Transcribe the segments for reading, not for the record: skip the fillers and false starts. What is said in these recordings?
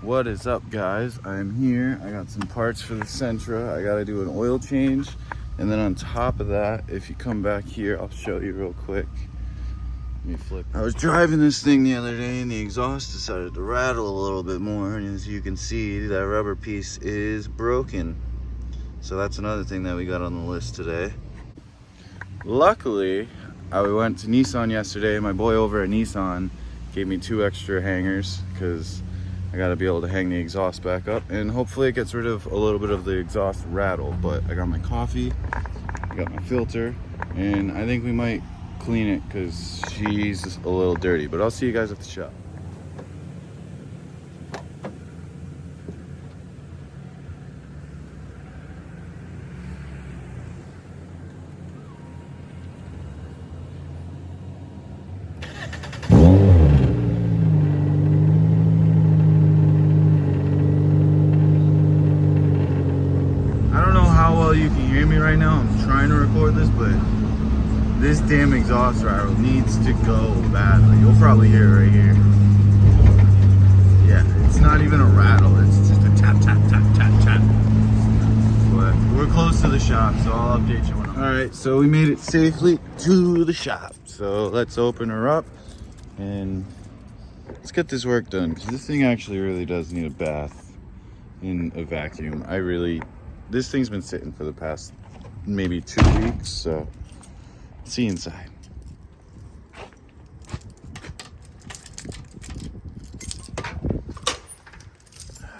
What is up, guys? I'm here. I got some parts for the Sentra. I gotta do an oil change, and then on top of that, if you come back here, I'll show you real quick. Let me flip. I was driving this thing the other day and the exhaust decided to rattle a little bit more, and as you can see, that rubber piece is broken. So that's another thing that we got on the list today. Luckily, I went to Nissan yesterday. My boy over at Nissan gave me 2 extra hangers because I gotta be able to hang the exhaust back up, and hopefully it gets rid of a little bit of the exhaust rattle. But I got my coffee, I got my filter, and I think we might clean it because she's a little dirty. But I'll see you guys at the shop. You can hear me right now. I'm trying to record this, but this damn exhaust rattle needs to go badly. You'll probably hear it right here. Yeah, it's not even a rattle, it's just a tap, tap, tap, tap, tap. But we're close to the shop, so I'll update you when I'm... Alright, so we made it safely to the shop. So let's open her up and let's get this work done, because this thing actually really does need a bath in a vacuum. This thing's been sitting for the past maybe 2 weeks, so let's see inside.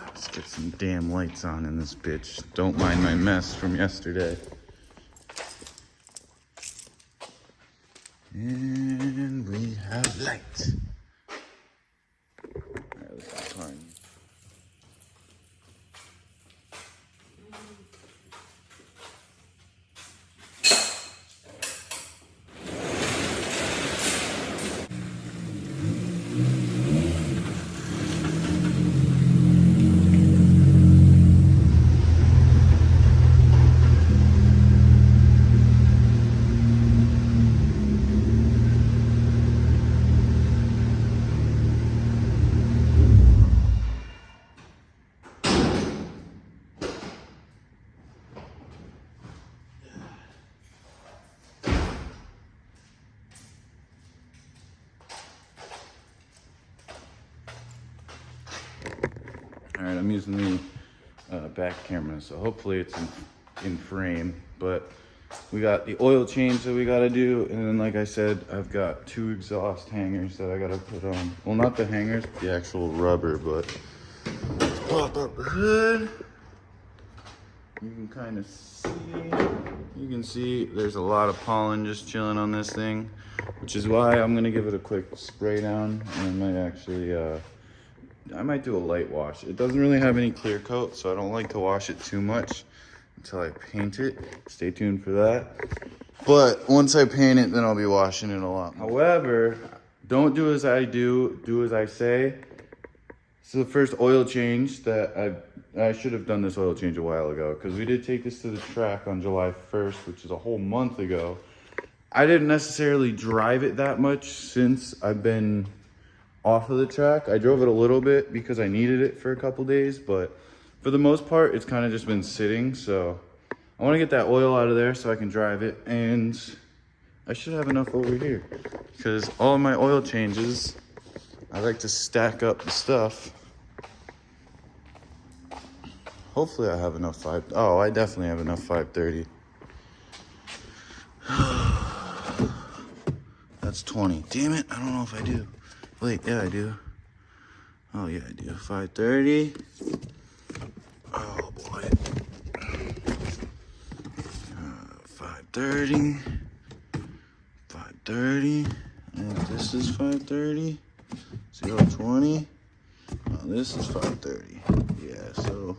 Let's get some damn lights on in this bitch. Don't mind my mess from yesterday. And we have light. Alright, let's go. All right, I'm using the back camera, so hopefully it's in frame, but we got the oil change that we gotta do, and then like I said, I've got 2 exhaust hangers that I gotta put on. Well, not the hangers, but the actual rubber, but let's pop up the hood. You can kind of see, there's a lot of pollen just chilling on this thing, which is why I'm gonna give it a quick spray down, and I might do a light wash. It doesn't really have any clear coat, so I don't like to wash it too much until I paint it. Stay tuned for that. But once I paint it, then I'll be washing it a lot more. However, don't do as I do as I say. This is the first oil change that I should have done this oil change a while ago, because we did take this to the track on July 1st, which is a whole month ago. I didn't necessarily drive it that much since I've been off of the track. I drove it a little bit because I needed it for a couple days, but for the most part, it's kind of just been sitting. So I want to get that oil out of there so I can drive it, and I should have enough over here because all of my oil changes, I like to stack up the stuff. Hopefully I have enough I definitely have enough 530. That's 20. Damn it, I don't know if I do. Wait, yeah, I do. Oh, yeah, I do. 530. Oh, boy. 530. 530. And this is 530. 020. Oh, this is 530. Yeah, so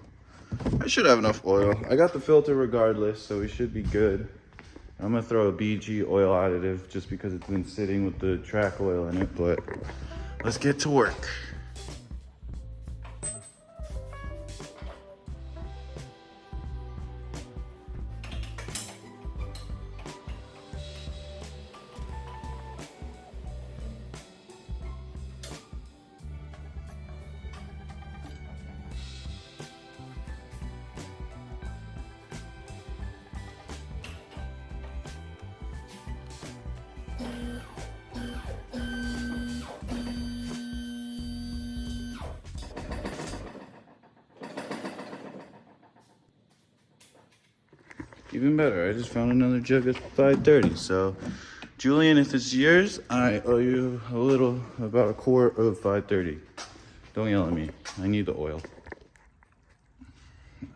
I should have enough oil. I got the filter regardless, so we should be good. I'm going to throw a BG oil additive just because it's been sitting with the track oil in it, but let's get to work. even better. I just found another jug at 5:30. So, Jullian, if it's yours, I owe you about a quart of 5:30. Don't yell at me. I need the oil.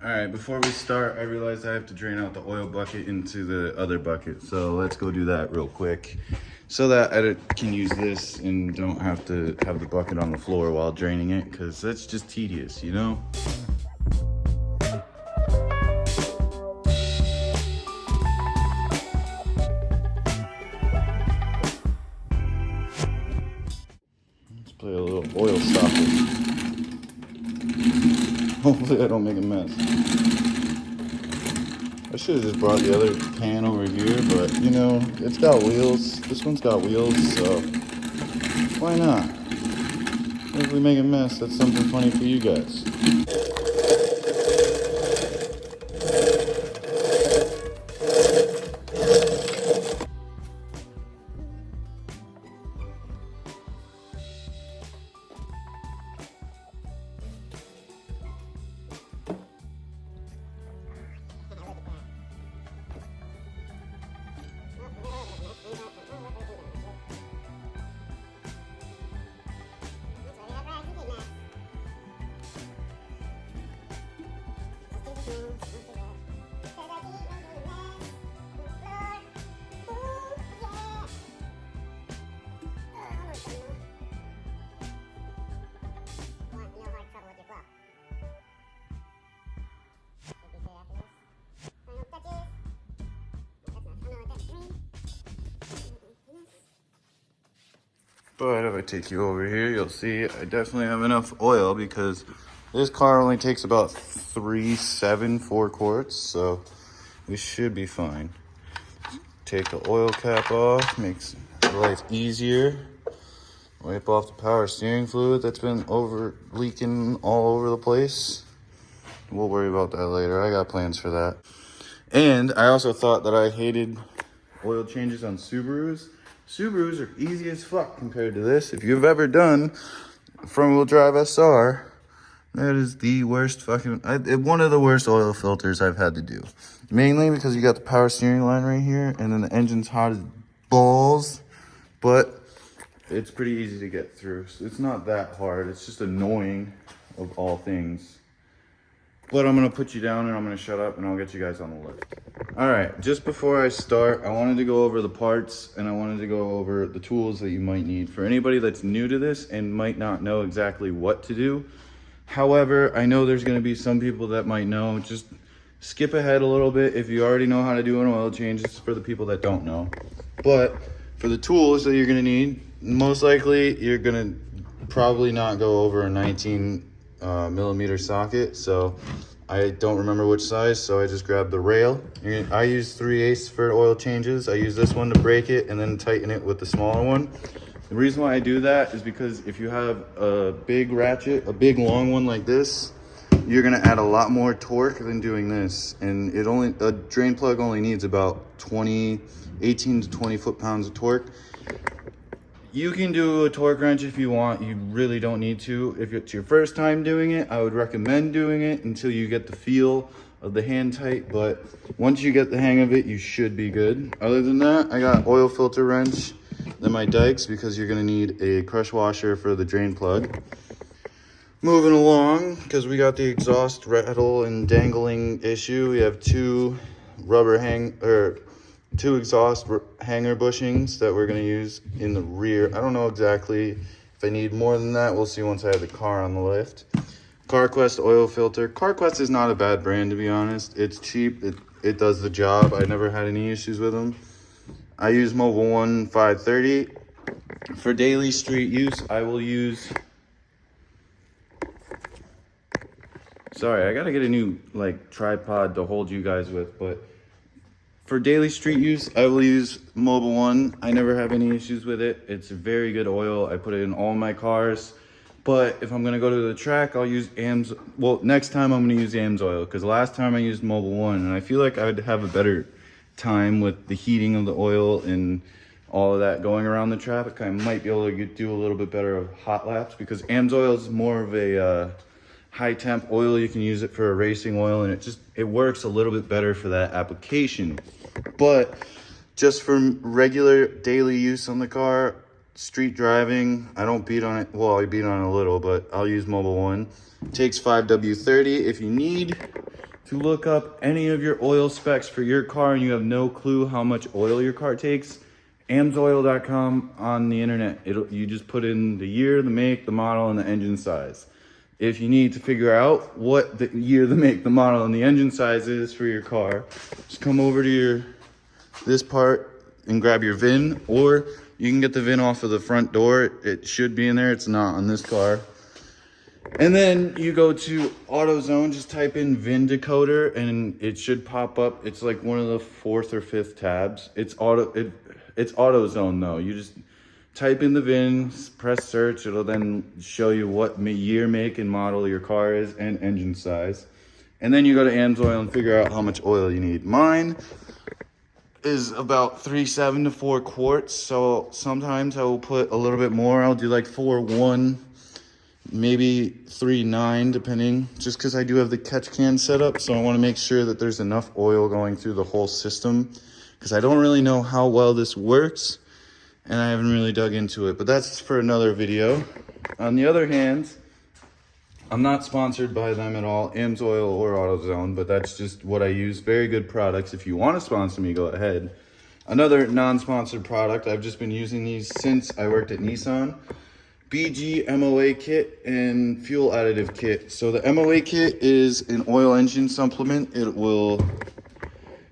All right, before we start, I realized I have to drain out the oil bucket into the other bucket. So let's go do that real quick so that I can use this and don't have to have the bucket on the floor while draining it, because that's just tedious, you know? Let's play a little oil stopper. Hopefully I don't make a mess. I should have just brought the other pan over here, but you know, it's got wheels. This one's got wheels, so why not? If we make a mess, that's something funny for you guys. But if I take you over here, you'll see I definitely have enough oil because this car only takes about 4 quarts, so we should be fine. Take the oil cap off, makes life easier. Wipe off the power steering fluid that's been leaking all over the place. We'll worry about that later. I got plans for that. And I also thought that I hated oil changes on Subarus. Subarus are easy as fuck compared to this. If you've ever done front-wheel drive SR, that is the worst fucking, one of the worst oil filters I've had to do. Mainly because you got the power steering line right here, and then the engine's hot as balls, but it's pretty easy to get through. So it's not that hard. It's just annoying of all things. But I'm gonna put you down and I'm gonna shut up and I'll get you guys on the lift. All right, just before I start, I wanted to go over the parts and I wanted to go over the tools that you might need. For anybody that's new to this and might not know exactly what to do. However, I know there's gonna be some people that might know. Just skip ahead a little bit if you already know how to do an oil change. It's for the people that don't know. But for the tools that you're gonna need, most likely you're gonna probably not go over a 19 millimeter socket, so I don't remember which size, so I just grabbed the rail. I use 3/8 for oil changes. I use this one to break it and then tighten it with the smaller one. The reason why I do that is because if you have a big ratchet, a big long one like this, you're gonna add a lot more torque than doing this, and a drain plug only needs about 18 to 20 foot-pounds of torque. You can do a torque wrench if you want. You really don't need to. If it's your first time doing it, I would recommend doing it until you get the feel of the hand tight. But once you get the hang of it, you should be good. Other than that, I got oil filter wrench, then my dikes, because you're gonna need a crush washer for the drain plug. Moving along, because we got the exhaust rattle and dangling issue. We have two exhaust hanger bushings that we're going to use in the rear. I don't know exactly if I need more than that. We'll see once I have the car on the lift. CarQuest oil filter. CarQuest is not a bad brand, to be honest. It's cheap. It does the job. I never had any issues with them. I use Mobil 1 530. For daily street use, I will use... Sorry, I got to get a new tripod to hold you guys with, but... For daily street use, I will use Mobil 1. I never have any issues with it. It's a very good oil. I put it in all my cars. But if I'm gonna go to the track, I'll use AMS. Well, next time I'm gonna use AMS oil, because last time I used Mobil 1, and I feel like I would have a better time with the heating of the oil and all of that going around the traffic. I might be able to do a little bit better of hot laps, because AMS oil is more of a high temp oil. You can use it for a racing oil, and it works a little bit better for that application. But just for regular daily use on the car, street driving, I don't beat on it. Well, I beat on it a little, but I'll use Mobil 1. It takes 5W30. If you need to look up any of your oil specs for your car and you have no clue how much oil your car takes, amsoil.com on the internet. You just put in the year, the make, the model, and the engine size. If you need to figure out what the year, the make, the model, and the engine size is for your car, just come over to this part and grab your VIN, or you can get the VIN off of the front door. It should be in there. It's not on this car. And then you go to AutoZone, just type in VIN decoder and it should pop up. It's like one of the 4th or 5th tabs. It's AutoZone though. You just type in the VIN, press search. It'll then show you what year, make, and model your car is and engine size. And then you go to AMSOIL and figure out how much oil you need. Mine is about 3.7 to 4 quarts. So sometimes I will put a little bit more. I'll do like 4.1. Maybe 3.9 depending, just because I do have the catch can set up, so I want to make sure that there's enough oil going through the whole system, because I don't really know how well this works and I haven't really dug into it, but that's for another video. On the other hand, I'm not sponsored by them at all, AMSOIL or AutoZone, but that's just what I use. Very good products. If you want to sponsor me, go ahead. Another non-sponsored product, I've just been using these since I worked at Nissan. BG MOA kit and fuel additive kit. So the MOA kit is an oil engine supplement.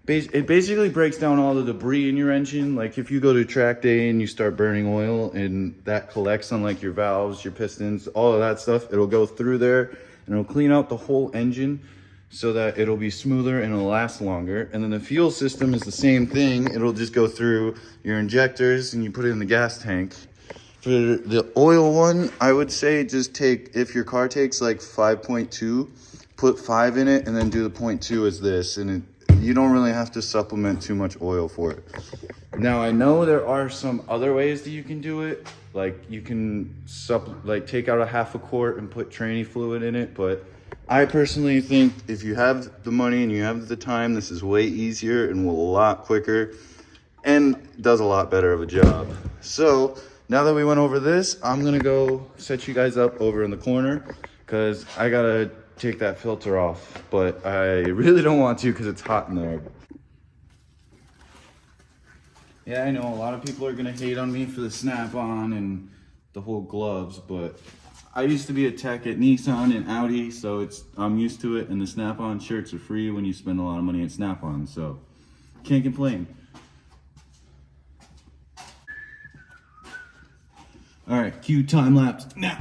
It basically breaks down all the debris in your engine. Like if you go to track day and you start burning oil and that collects on like your valves, your pistons, all of that stuff, it'll go through there and it'll clean out the whole engine so that it'll be smoother and it'll last longer. And then the fuel system is the same thing. It'll just go through your injectors and you put it in the gas tank. For the oil one, I would say just if your car takes like 5.2, put 5 in it and then do the 0.2 as this. And you don't really have to supplement too much oil for it. Now, I know there are some other ways that you can do it. Like you can take out a half a quart and put tranny fluid in it. But I personally think if you have the money and you have the time, this is way easier and will a lot quicker and does a lot better of a job. So now that we went over this, I'm gonna go set you guys up over in the corner because I gotta take that filter off, but I really don't want to because it's hot in there. Yeah, I know a lot of people are gonna hate on me for the snap-on and the whole gloves, but I used to be a tech at Nissan and Audi, so I'm used to it, and the snap-on shirts are free when you spend a lot of money at snap-on, so can't complain. All right, cue time lapse now.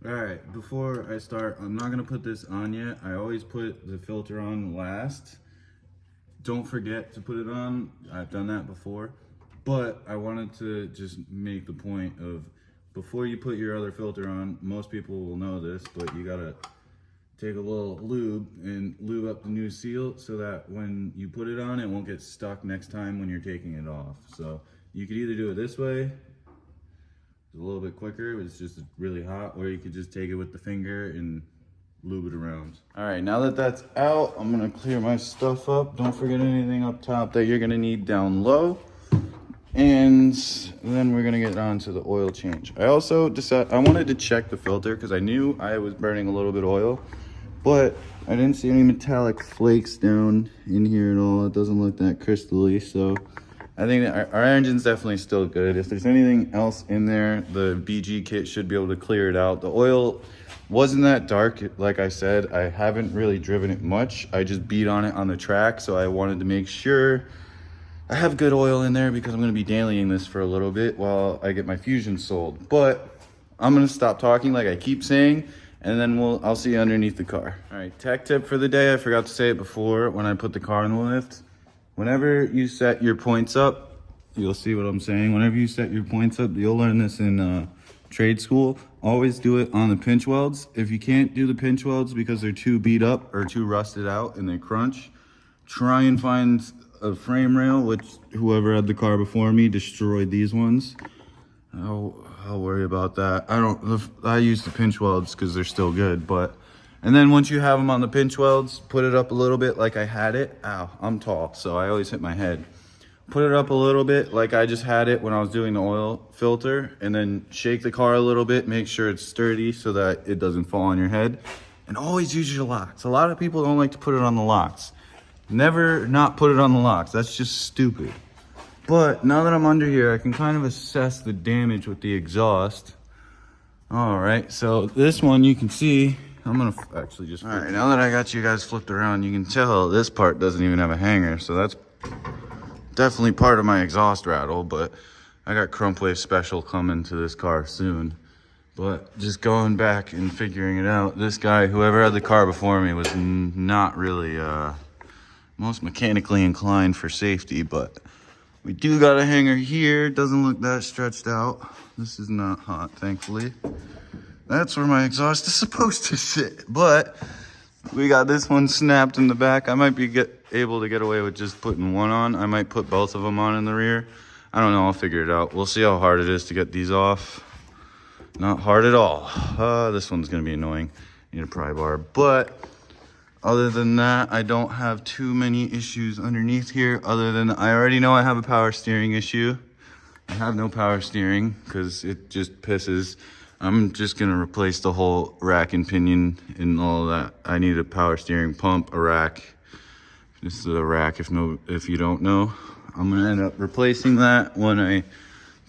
All right, before I start, I'm not gonna put this on yet. I always put the filter on last. Don't forget to put it on. I've done that before, but I wanted to just make the point of before you put your other filter on, most people will know this, but you gotta take a little lube and lube up the new seal so that when you put it on, it won't get stuck next time when you're taking it off. So you could either do it this way, a little bit quicker, it's just really hot, or you could just take it with the finger and lube it around. All right, now that that's out, I'm gonna clear my stuff up. Don't forget anything up top that you're gonna need down low. And then we're gonna get on to the oil change. I also decided, I wanted to check the filter because I knew I was burning a little bit of oil, but I didn't see any metallic flakes down in here at all. It doesn't look that crystally, so I think that our engine's definitely still good. If there's anything else in there, the BG kit should be able to clear it out. The oil wasn't that dark, like I said. I haven't really driven it much. I just beat on it on the track, so I wanted to make sure I have good oil in there because I'm gonna be dailying this for a little bit while I get my Fusion sold. But I'm gonna stop talking like I keep saying, and then I'll see you underneath the car. All right, tech tip for the day. I forgot to say it before when I put the car in the lift. whenever you set your points up, you'll see what I'm saying. Whenever you set your points up, you'll learn this in trade school. Always do it on the pinch welds. If you can't do the pinch welds because they're too beat up or too rusted out and they crunch, try and find a frame rail, which whoever had the car before me destroyed these ones. I'll worry about that. I use the pinch welds because they're still good, and then once you have them on the pinch welds, put it up a little bit like I had it. Ow, I'm tall, so I always hit my head. Put it up a little bit like I just had it when I was doing the oil filter, and then shake the car a little bit, make sure it's sturdy so that it doesn't fall on your head. And always use your locks. A lot of people don't like to put it on the locks. Never not put it on the locks. That's just stupid. But now that I'm under here, I can kind of assess the damage with the exhaust. All right, so this one you can see, I'm gonna actually just... All right, now that I got you guys flipped around, you can tell this part doesn't even have a hanger, so that's definitely part of my exhaust rattle, but I got Crump Wave Special coming to this car soon. But just going back and figuring it out, this guy, whoever had the car before me, was not really most mechanically inclined for safety, but we do got a hanger here. Doesn't look that stretched out. This is not hot, thankfully. That's where my exhaust is supposed to sit, but we got this one snapped in the back. I might be able to get away with just putting one on. I might put both of them on in the rear. I don't know, I'll figure it out. We'll see how hard it is to get these off. Not hard at all. This one's gonna be annoying. Need a pry bar, but other than that, I don't have too many issues underneath here, other than I already know I have a power steering issue. I have no power steering because it just pisses. I'm just gonna replace the whole rack and pinion and all of that. I need a power steering pump, a rack. This is a rack if you don't know. I'm gonna end up replacing that when I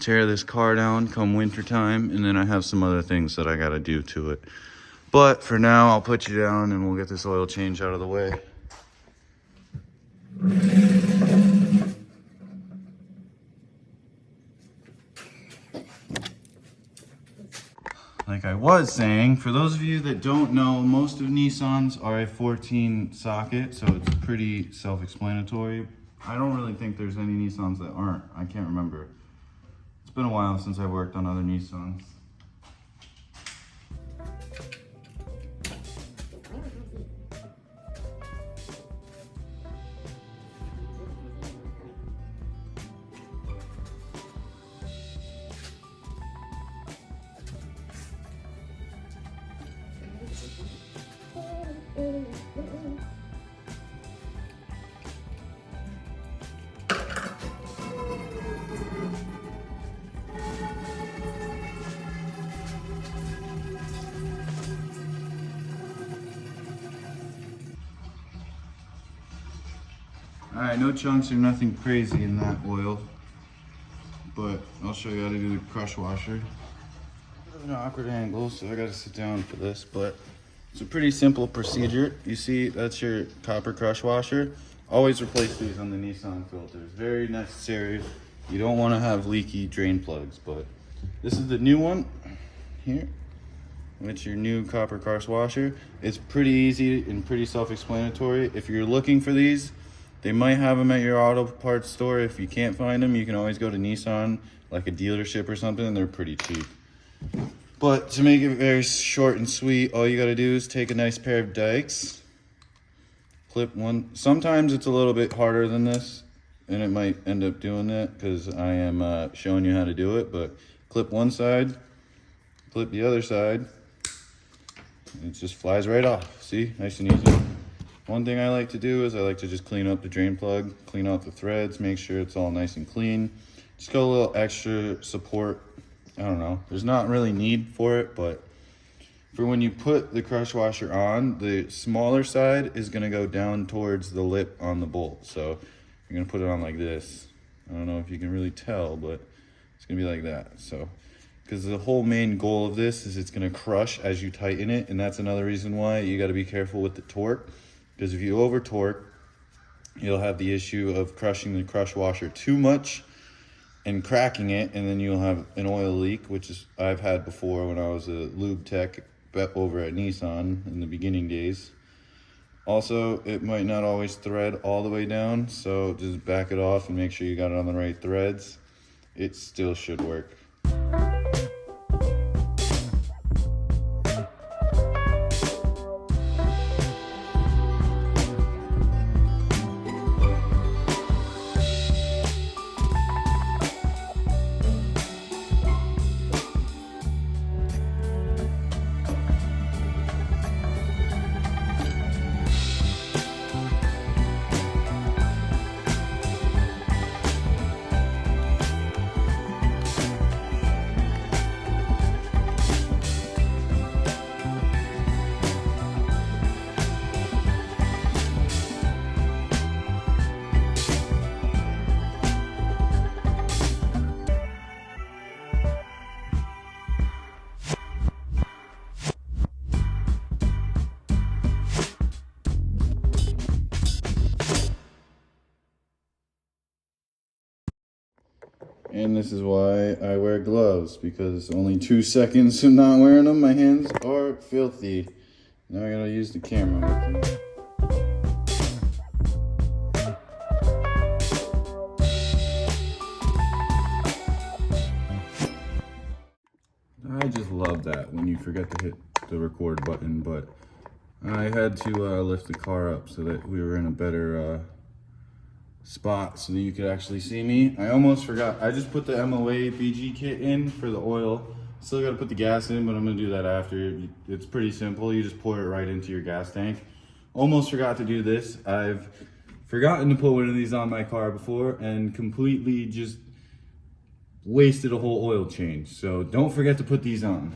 tear this car down come winter time, and then I have some other things that I gotta do to it. But for now, I'll put you down and we'll get this oil change out of the way. Like I was saying, for those of you that don't know, most of Nissans are a 14 socket, so it's pretty self-explanatory. I don't really think there's any Nissans that aren't. I can't remember. It's been a while since I've worked on other Nissans. All right, no chunks or nothing crazy in that oil, but I'll show you how to do the crush washer. Bit of an awkward angle, so I gotta sit down for this, but it's a pretty simple procedure. You see, that's your copper crush washer. Always replace these on the Nissan filters. Very necessary. You don't wanna have leaky drain plugs, but this is the new one here. It's your new copper crush washer. It's pretty easy and pretty self-explanatory. If you're looking for these, they might have them at your auto parts store. If you can't find them, you can always go to Nissan, like a dealership or something. They're pretty cheap. But to make it very short and sweet, all you gotta do is take a nice pair of dikes, clip one. Sometimes it's a little bit harder than this, and it might end up doing that because I am showing you how to do it, but clip one side, clip the other side, and it just flies right off. See, nice and easy. One thing I like to do is I like to just clean up the drain plug, clean out the threads, make sure it's all nice and clean. Just got a little extra support. I don't know, there's not really need for it, but for when you put the crush washer on, the smaller side is gonna go down towards the lip on the bolt. So you're gonna put it on like this. I don't know if you can really tell, but it's gonna be like that. So, because the whole main goal of this is it's gonna crush as you tighten it, and that's another reason why you gotta be careful with the torque. Because if you over torque, you'll have the issue of crushing the crush washer too much and cracking it, and then you'll have an oil leak, which is I've had before when I was a lube tech over at Nissan in the beginning days. Also, it might not always thread all the way down, so just back it off and make sure you got it on the right threads. It still should work. And this is why I wear gloves, because only 2 seconds of not wearing them, my hands are filthy. Now I gotta use the camera with them. I just love that when you forget to hit the record button, but I had to lift the car up so that we were in a better spot so that you could actually see me. I almost forgot. I just put the MOA BG kit in for the oil. Still got to put the gas in, but I'm going to do that after. It's pretty simple. You just pour it right into your gas tank. Almost forgot to do this. I've forgotten to put one of these on my car before and completely just wasted a whole oil change. So don't forget to put these on.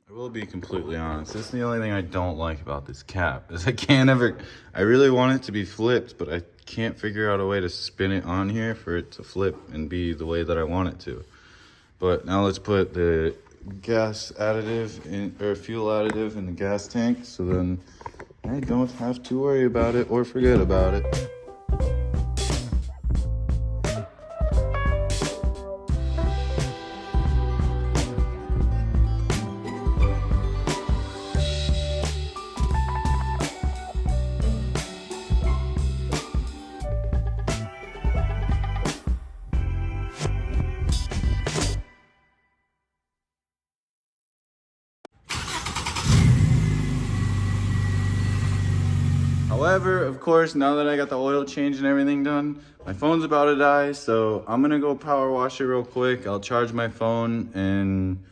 I will be completely honest, this is the only thing I don't like about this cap, is I really want it to be flipped, but I can't figure out a way to spin it on here for it to flip and be the way that I want it to. But now let's put the gas additive in, or fuel additive in the gas tank, so then I don't have to worry about it or forget about it. However, of course, now that I got the oil change and everything done, my phone's about to die, so I'm gonna go power wash it real quick. I'll charge my phone and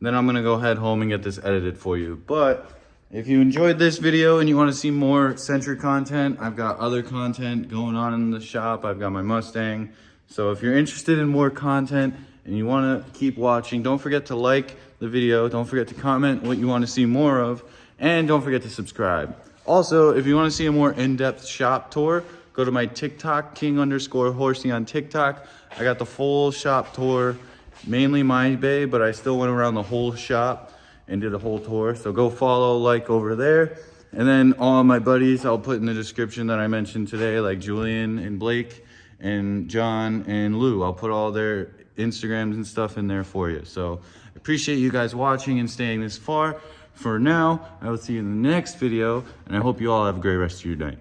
then I'm gonna go head home and get this edited for you. But if you enjoyed this video and you wanna see more Sentra content, I've got other content going on in the shop. I've got my Mustang. So if you're interested in more content and you wanna keep watching, don't forget to like the video. Don't forget to comment what you wanna see more of, and don't forget to subscribe. Also, if you want to see a more in-depth shop tour, go to my TikTok, king_horsey on TikTok. I got the full shop tour, mainly my bay, but I still went around the whole shop and did a whole tour. So go follow, like over there. And then all my buddies, I'll put in the description that I mentioned today, like Jullian and Blake and John and Lou. I'll put all their Instagrams and stuff in there for you. So I appreciate you guys watching and staying this far. For now, I will see you in the next video, and I hope you all have a great rest of your night.